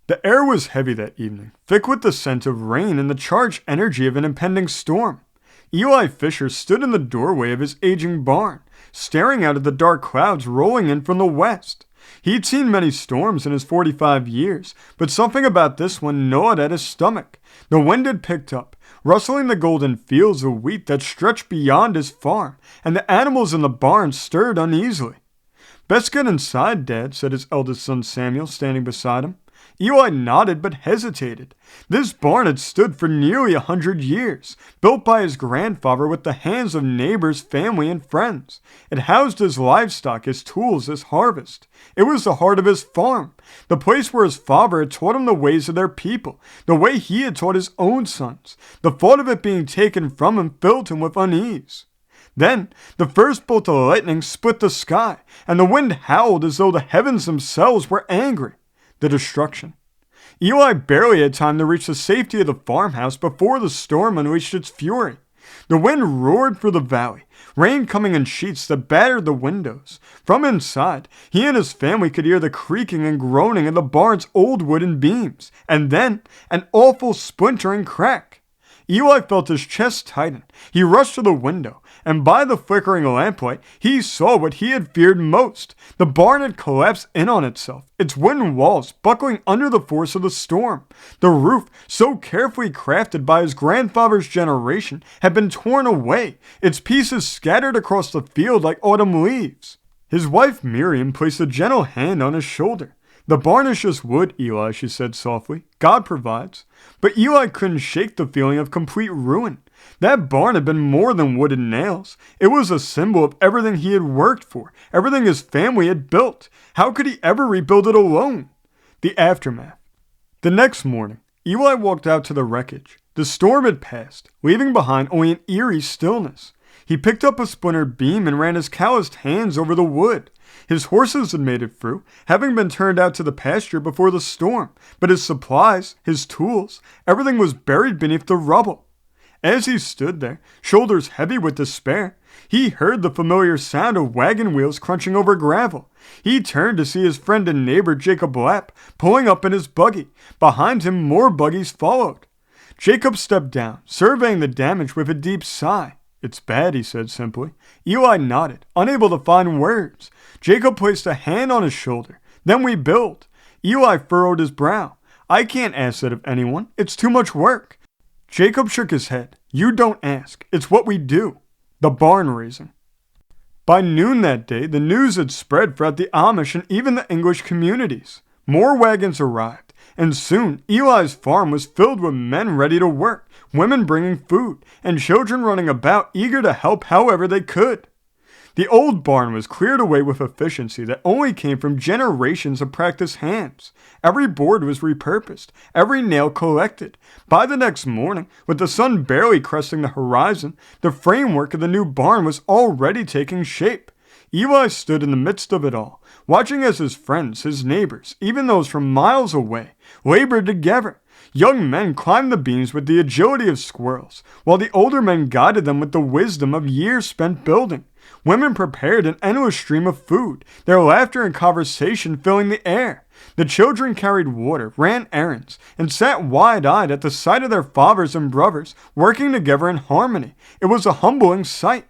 The air was heavy that evening, thick with the scent of rain and the charged energy of an impending storm. Eli Fisher stood in the doorway of his aging barn, staring out at the dark clouds rolling in from the west. He'd seen many storms in his 45 years, but something about this one gnawed at his stomach. The wind had picked up, rustling the golden fields of wheat that stretched beyond his farm, and the animals in the barn stirred uneasily. "Best get inside, Dad," said his eldest son Samuel, standing beside him. Eli nodded but hesitated. This barn had stood for nearly 100 years, built by his grandfather with the hands of neighbors, family, and friends. It housed his livestock, his tools, his harvest. It was the heart of his farm, the place where his father had taught him the ways of their people, the way he had taught his own sons. The thought of it being taken from him filled him with unease. Then, the first bolt of lightning split the sky, and the wind howled as though the heavens themselves were angry. The destruction. Eli barely had time to reach the safety of the farmhouse before the storm unleashed its fury. The wind roared through the valley, rain coming in sheets that battered the windows. From inside, he and his family could hear the creaking and groaning of the barn's old wooden beams, and then an awful splintering crack. Eli felt his chest tighten. He rushed to the window, and by the flickering lamplight, he saw what he had feared most. The barn had collapsed in on itself, its wooden walls buckling under the force of the storm. The roof, so carefully crafted by his grandfather's generation, had been torn away, its pieces scattered across the field like autumn leaves. His wife Miriam placed a gentle hand on his shoulder. "The barn is just wood, Eli," she said softly. "God provides." But Eli couldn't shake the feeling of complete ruin. That barn had been more than wood and nails. It was a symbol of everything he had worked for, everything his family had built. How could he ever rebuild it alone? The aftermath. The next morning, Eli walked out to the wreckage. The storm had passed, leaving behind only an eerie stillness. He picked up a splintered beam and ran his calloused hands over the wood. His horses had made it through, having been turned out to the pasture before the storm, but his supplies, his tools, everything was buried beneath the rubble. As he stood there, shoulders heavy with despair, he heard the familiar sound of wagon wheels crunching over gravel. He turned to see his friend and neighbor Jacob Lapp pulling up in his buggy. Behind him, more buggies followed. Jacob stepped down, surveying the damage with a deep sigh. "It's bad," he said simply. Eli nodded, unable to find words. Jacob placed a hand on his shoulder. "Then we build." Eli furrowed his brow. "I can't ask that of anyone. It's too much work." Jacob shook his head. "You don't ask. It's what we do." The barn raising. By noon that day, the news had spread throughout the Amish and even the English communities. More wagons arrived, and soon Eli's farm was filled with men ready to work, women bringing food, and children running about eager to help however they could. The old barn was cleared away with efficiency that only came from generations of practiced hands. Every board was repurposed, every nail collected. By the next morning, with the sun barely cresting the horizon, the framework of the new barn was already taking shape. Eli stood in the midst of it all, watching as his friends, his neighbors, even those from miles away, labored together. Young men climbed the beams with the agility of squirrels, while the older men guided them with the wisdom of years spent building. Women prepared an endless stream of food, their laughter and conversation filling the air. The children carried water, ran errands, and sat wide-eyed at the sight of their fathers and brothers working together in harmony. It was a humbling sight.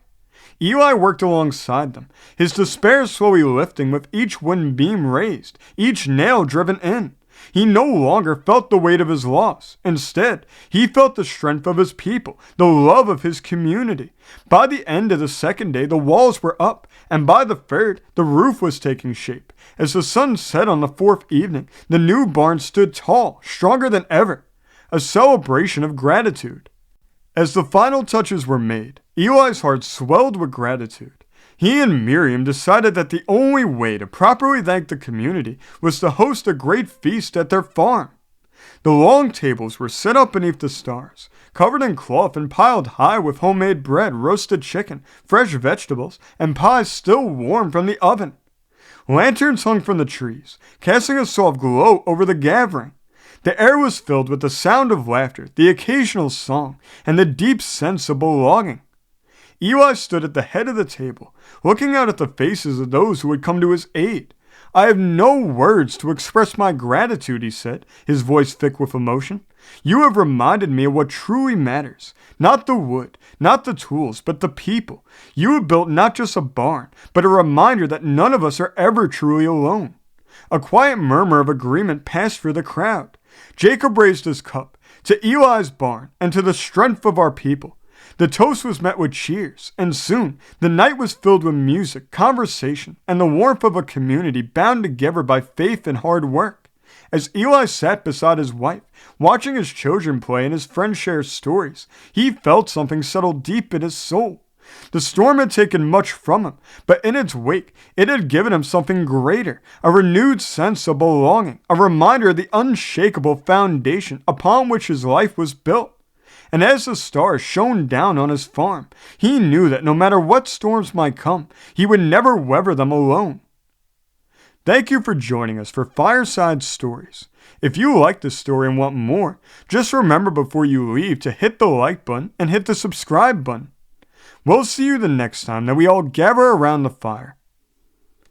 Eli worked alongside them, his despair slowly lifting with each wooden beam raised, each nail driven in. He no longer felt the weight of his loss. Instead, he felt the strength of his people, the love of his community. By the end of the second day, the walls were up, and by the third, the roof was taking shape. As the sun set on the fourth evening, the new barn stood tall, stronger than ever, a celebration of gratitude. As the final touches were made, Eli's heart swelled with gratitude. He and Miriam decided that the only way to properly thank the community was to host a great feast at their farm. The long tables were set up beneath the stars, covered in cloth and piled high with homemade bread, roasted chicken, fresh vegetables, and pies still warm from the oven. Lanterns hung from the trees, casting a soft glow over the gathering. The air was filled with the sound of laughter, the occasional song, and the deep sense of belonging. Eli stood at the head of the table, looking out at the faces of those who had come to his aid. I have no words to express my gratitude, he said, his voice thick with emotion. You have reminded me of what truly matters. Not the wood, not the tools, but the people. You have built not just a barn, but a reminder that none of us are ever truly alone. A quiet murmur of agreement passed through the crowd. Jacob raised his cup, to Eli's barn, and to the strength of our people. The toast was met with cheers, and soon the night was filled with music, conversation, and the warmth of a community bound together by faith and hard work. As Eli sat beside his wife, watching his children play and his friends share stories, he felt something settle deep in his soul. The storm had taken much from him, but in its wake, it had given him something greater, a renewed sense of belonging, a reminder of the unshakable foundation upon which his life was built. And as the stars shone down on his farm, he knew that no matter what storms might come, he would never weather them alone. Thank you for joining us for Fireside Stories. If you like this story and want more, just remember before you leave to hit the like button and hit the subscribe button. We'll see you the next time that we all gather around the fire.